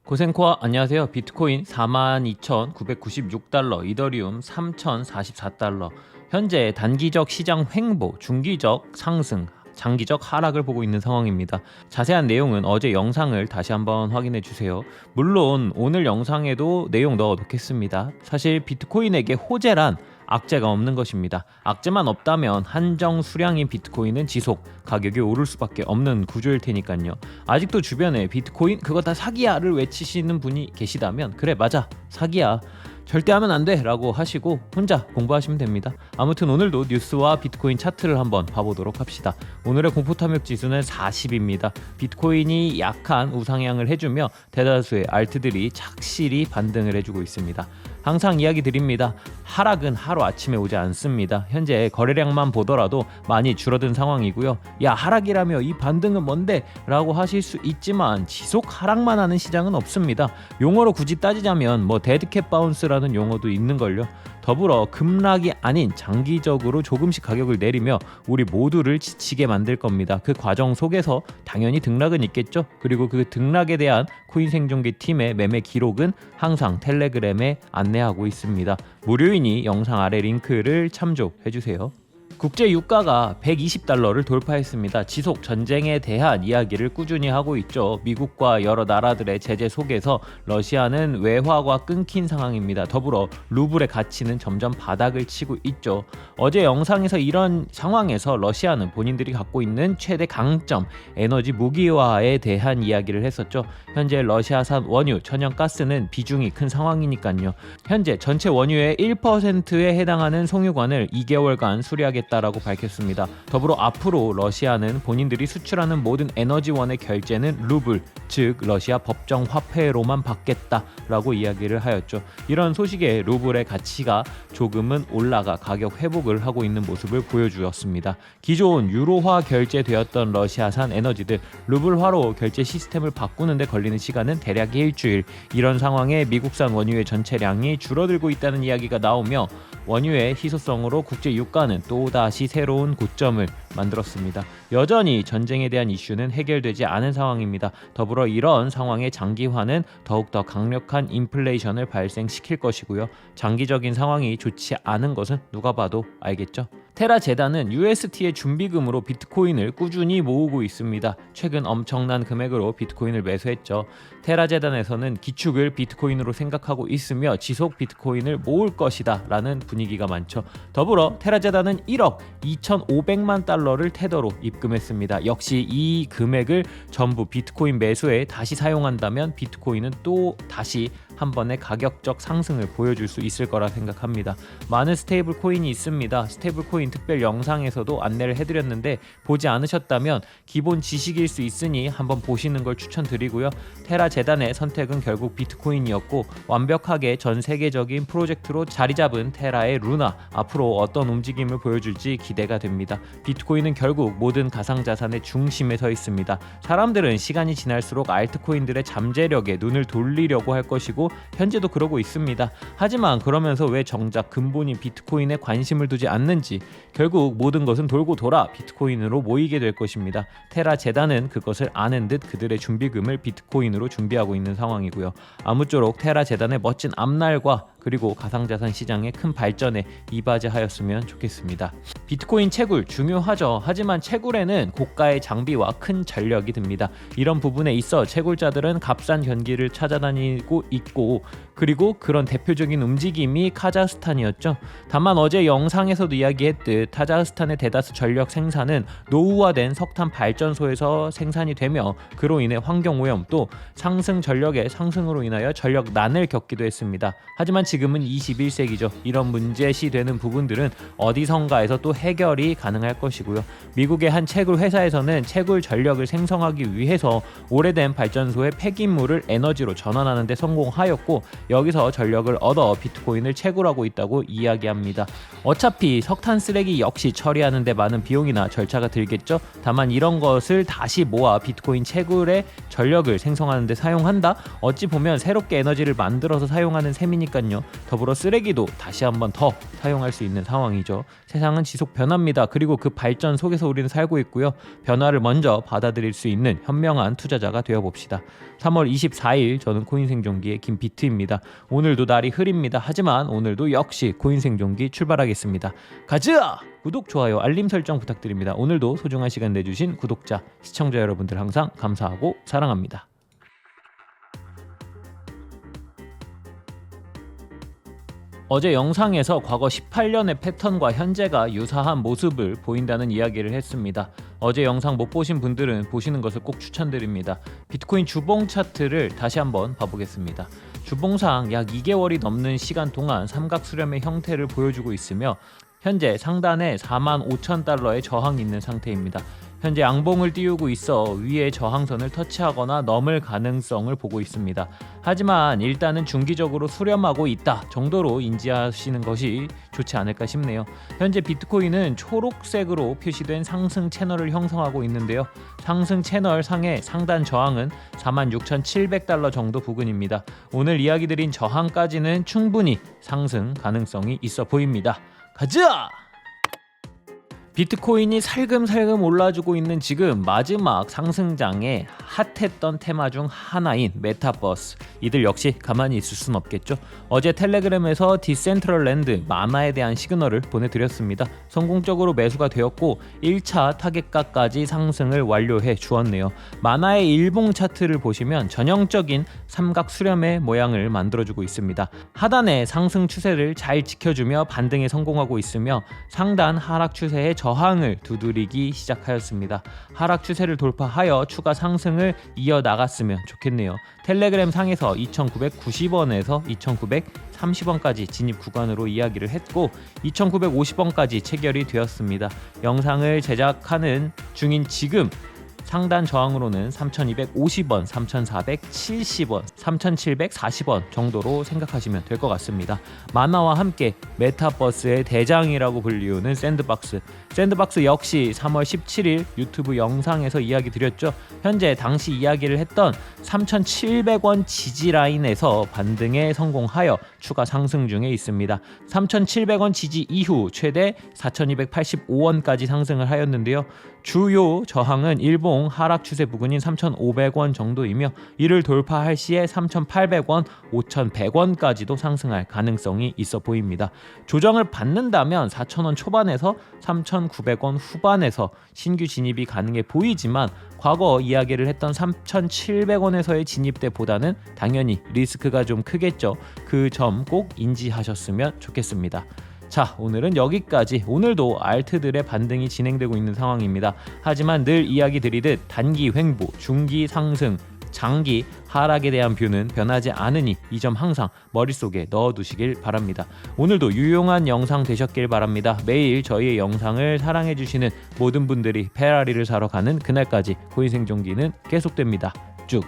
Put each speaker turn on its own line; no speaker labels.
고생코아 안녕하세요. 비트코인 42,996달러, 이더리움 3,044달러. 현재 단기적 시장 횡보, 중기적 상승, 장기적 하락을 보고 있는 상황입니다. 자세한 내용은 어제 영상을 다시 한번 확인해 주세요. 물론 오늘 영상에도 내용 넣어 놓겠습니다. 사실 비트코인에게 호재란 악재가 없는 것입니다. 악재만 없다면 한정 수량인 비트코인은 지속 가격이 오를 수밖에 없는 구조일 테니까요. 아직도 주변에 비트코인 그거 다 사기야를 외치시는 분이 계시다면 그래 맞아 사기야 절대 하면 안 돼 라고 하시고 혼자 공부하시면 됩니다. 아무튼 오늘도 뉴스와 비트코인 차트를 한번 봐보도록 합시다. 오늘의 공포탐욕 지수는 40입니다. 비트코인이 약한 우상향을 해주며 대다수의 알트들이 착실히 반등을 해주고 있습니다. 항상 이야기 드립니다. 하락은 하루아침에 오지 않습니다. 현재 거래량만 보더라도 많이 줄어든 상황이고요. 야 하락이라며 이 반등은 뭔데? 라고 하실 수 있지만 지속 하락만 하는 시장은 없습니다. 용어로 굳이 따지자면 데드캣 바운스라는 용어도 있는걸요. 더불어 급락이 아닌 장기적으로 조금씩 가격을 내리며 우리 모두를 지치게 만들 겁니다. 그 과정 속에서 당연히 등락은 있겠죠. 그리고 그 등락에 대한 코인 생존기 팀의 매매 기록은 항상 텔레그램에 안내하고 있습니다. 무료이니 영상 아래 링크를 참조해주세요. 국제 유가가 120달러를 돌파했습니다. 지속 전쟁에 대한 이야기를 꾸준히 하고 있죠. 미국과 여러 나라들의 제재 속에서 러시아는 외화가 끊긴 상황입니다. 더불어 루블의 가치는 점점 바닥을 치고 있죠. 어제 영상에서 이런 상황에서 러시아는 본인들이 갖고 있는 최대 강점 에너지 무기화에 대한 이야기를 했었죠. 현재 러시아산 원유, 천연가스는 비중이 큰 상황이니까요. 현재 전체 원유의 1%에 해당하는 송유관을 2개월간 수리하겠다라고 밝혔습니다. 더불어 앞으로 러시아는 본인들이 수출하는 모든 에너지원의 결제는 루블, 즉 러시아 법정 화폐로만 받겠다라고 이야기를 하였죠. 이런 소식에 루블의 가치가 조금은 올라가 가격 회복을 하고 있는 모습을 보여주었습니다. 기존 유로화 결제되었던 러시아산 에너지들 루블화로 결제 시스템을 바꾸는데 걸리는 시간은 대략 일주일. 이런 상황에 미국산 원유의 전체량이 줄어들고 있다는 이야기가 나오며 원유의 희소성으로 국제 유가는 또다시 새로운 고점을 만들었습니다. 여전히 전쟁에 대한 이슈는 해결되지 않은 상황입니다. 더불어 이런 상황의 장기화는 더욱더 강력한 인플레이션을 발생시킬 것이고요. 장기적인 상황이 좋지 않은 것은 누가 봐도 알겠죠. 테라 재단은 UST의 준비금으로 비트코인을 꾸준히 모으고 있습니다. 최근 엄청난 금액으로 비트코인을 매수했죠. 테라 재단에서는 기축을 비트코인으로 생각하고 있으며 지속 비트코인을 모을 것이다 라는 분위기가 많죠. 더불어 테라 재단은 1억 2,500만 달러를 테더로 입금했습니다. 역시 이 금액을 전부 비트코인 매수에 다시 사용한다면 비트코인은 또 다시 한 번의 가격적 상승을 보여줄 수 있을 거라 생각합니다. 많은 스테이블 코인이 있습니다. 스테이블 코인 특별 영상에서도 안내를 해드렸는데 보지 않으셨다면 기본 지식일 수 있으니 한번 보시는 걸 추천드리고요. 테라 재단의 선택은 결국 비트코인이었고 완벽하게 전 세계적인 프로젝트로 자리 잡은 테라의 루나 앞으로 어떤 움직임을 보여줄지 기대가 됩니다. 비트코인은 결국 모든 가상자산의 중심에 서 있습니다. 사람들은 시간이 지날수록 알트코인들의 잠재력에 눈을 돌리려고 할 것이고 현재도 그러고 있습니다. 하지만 그러면서 왜 정작 근본인 비트코인에 관심을 두지 않는지 결국 모든 것은 돌고 돌아 비트코인으로 모이게 될 것입니다. 테라 재단은 그것을 아는 듯 그들의 준비금을 비트코인으로 준비하고 있는 상황이고요. 아무쪼록 테라 재단의 멋진 앞날과 그리고 가상자산 시장의 큰 발전에 이바지하였으면 좋겠습니다. 비트코인 채굴 중요하죠. 하지만 채굴에는 고가의 장비와 큰 전력이 듭니다. 이런 부분에 있어 채굴자들은 값싼 견기를 찾아다니고 있고 그리고 그런 대표적인 움직임이 카자흐스탄이었죠. 다만 어제 영상에서도 이야기했듯 카자흐스탄의 대다수 전력 생산은 노후화된 석탄 발전소에서 생산이 되며 그로 인해 환경오염 또 상승 전력의 상승으로 인하여 전력난을 겪기도 했습니다. 하지만 지금은 21세기죠. 이런 문제시되는 부분들은 어디선가에서 또 해결이 가능할 것이고요. 미국의 한 채굴 회사에서는 채굴 전력을 생성하기 위해서 오래된 발전소의 폐기물을 에너지로 전환하는 데 성공하였고 여기서 전력을 얻어 비트코인을 채굴하고 있다고 이야기합니다. 어차피 석탄 쓰레기 역시 처리하는 데 많은 비용이나 절차가 들겠죠. 다만 이런 것을 다시 모아 비트코인 채굴에 전력을 생성하는 데 사용한다? 어찌 보면 새롭게 에너지를 만들어서 사용하는 셈이니까요. 있거든요. 더불어 쓰레기도 다시 한번 더 사용할 수 있는 상황이죠. 세상은 지속 변합니다. 그리고 그 발전 속에서 우리는 살고 있고요. 변화를 먼저 받아들일 수 있는 현명한 투자자가 되어봅시다. 3월 24일 저는 코인생존기의 김비트입니다. 오늘도 날이 흐립니다. 하지만 오늘도 역시 코인생존기 출발하겠습니다. 가자! 구독, 좋아요, 알림 설정 부탁드립니다. 오늘도 소중한 시간 내주신 구독자, 시청자 여러분들 항상 감사하고 사랑합니다. 어제 영상에서 과거 18년의 패턴과 현재가 유사한 모습을 보인다는 이야기를 했습니다. 어제 영상 못 보신 분들은 보시는 것을 꼭 추천드립니다. 비트코인 주봉 차트를 다시 한번 봐보겠습니다. 주봉상 약 2개월이 넘는 시간 동안 삼각 수렴의 형태를 보여주고 있으며 현재 상단에 45,000달러의 저항이 있는 상태입니다. 현재 양봉을 띄우고 있어 위의 저항선을 터치하거나 넘을 가능성을 보고 있습니다. 하지만 일단은 중기적으로 수렴하고 있다 정도로 인지하시는 것이 좋지 않을까 싶네요. 현재 비트코인은 초록색으로 표시된 상승 채널을 형성하고 있는데요. 상승 채널 상의 상단 저항은 46,700달러 정도 부근입니다. 오늘 이야기 드린 저항까지는 충분히 상승 가능성이 있어 보입니다. 가자! 비트코인이 살금살금 올라주고 있는 지금 마지막 상승장에 핫했던 테마 중 하나인 메타버스, 이들 역시 가만히 있을 순 없겠죠. 어제 텔레그램에서 디센트럴랜드 마나에 대한 시그널을 보내드렸습니다. 성공적으로 매수가 되었고 1차 타겟가까지 상승을 완료해 주었네요. 마나의 일봉 차트를 보시면 전형적인 삼각 수렴의 모양을 만들어주고 있습니다. 하단의 상승 추세를 잘 지켜주며 반등에 성공하고 있으며 상단 하락 추세의 저항을 두드리기 시작하였습니다. 하락 추세를 돌파하여 추가 상승을 이어나갔으면 좋겠네요. 텔레그램 상에서 2,990원에서 2,930원까지 진입 구간으로 이야기를 했고 2,950원까지 체결이 되었습니다. 영상을 제작하는 중인 지금 상단 저항으로는 3,250원, 3,470원, 3,740원 정도로 생각하시면 될 것 같습니다. 마나와 함께 메타버스의 대장이라고 불리우는 샌드박스 역시 3월 17일 유튜브 영상에서 이야기 드렸죠. 현재 당시 이야기를 했던 3,700원 지지 라인에서 반등에 성공하여 추가 상승 중에 있습니다. 3,700원 지지 이후 최대 4,285원까지 상승을 하였는데요. 주요 저항은 일봉 하락 추세 부근인 3,500원 정도이며 이를 돌파할 시에 3,800원, 5,100원까지도 상승할 가능성이 있어 보입니다. 조정을 받는다면 4,000원 초반에서 3,900원 후반에서 신규 진입이 가능해 보이지만 과거 이야기를 했던 3,700원에서의 진입 때보다는 당연히 리스크가 좀 크겠죠. 그 점 꼭 인지하셨으면 좋겠습니다. 자, 오늘은 여기까지. 오늘도 알트들의 반등이 진행되고 있는 상황입니다. 하지만 늘 이야기 드리듯 단기 횡보, 중기 상승, 장기 하락에 대한 뷰는 변하지 않으니 이 점 항상 머릿속에 넣어두시길 바랍니다. 오늘도 유용한 영상 되셨길 바랍니다. 매일 저희의 영상을 사랑해주시는 모든 분들이 페라리를 사러 가는 그날까지 코인생존기는 계속됩니다. 쭉